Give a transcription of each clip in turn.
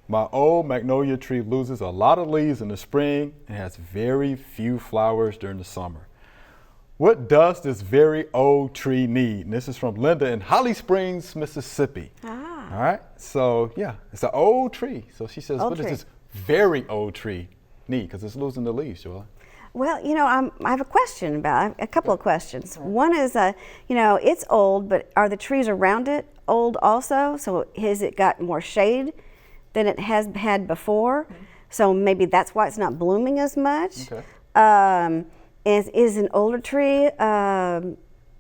My old magnolia tree loses a lot of leaves in the spring and has very few flowers during the summer. What does this very old tree need? And this is from Linda in Holly Springs, Mississippi. Ah. All right, so yeah, it's an old tree. So she says, what does this very old tree need? Because it's losing the leaves, Joellen. Well, you know, I have a question about a couple of questions. One is, you know, it's old, but are the trees around it old also? So has it got more shade than it has had before? So maybe that's why it's not blooming as much. Okay. Is an older tree,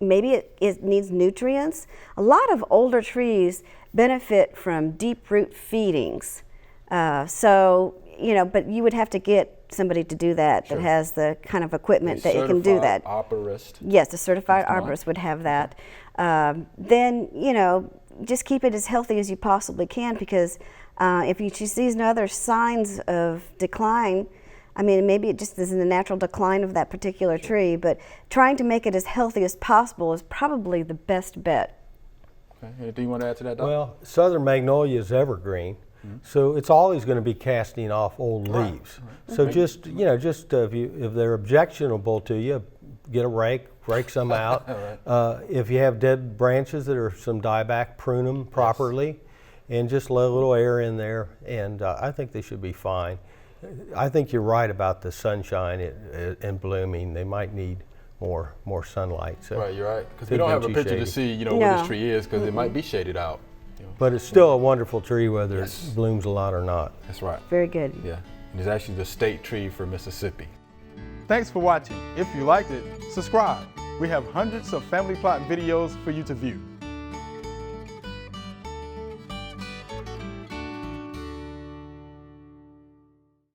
maybe it needs nutrients. A lot of older trees benefit from deep root feedings. So, you know, but you would have to get somebody to do that that has the kind of equipment that you can do that. Arborist. Yes, a certified arborist would have that. Then, you know, just keep it as healthy as you possibly can, because if you see no other signs of decline, I mean, maybe it just is in the natural decline of that particular tree, but trying to make it as healthy as possible is probably the best bet. Okay. Do you want to add to that, Doc? Well, southern magnolia is evergreen, so it's always going to be casting off old leaves. So just, you know, just if they're objectionable to you, get a rake, rake some out. If you have dead branches that are some dieback, prune them properly, and just let a little air in there, and I think they should be fine. I think you're right about the sunshine and blooming. They might need more sunlight. So right, you're right. Because we don't have a picture to see, you know, where this tree is, because it might be shaded out. You know. But it's still a wonderful tree, whether it blooms a lot or not. That's right. Very good. Yeah, and it's actually the state tree for Mississippi. Thanks for watching. If you liked it, subscribe. We have hundreds of family plot videos for you to view.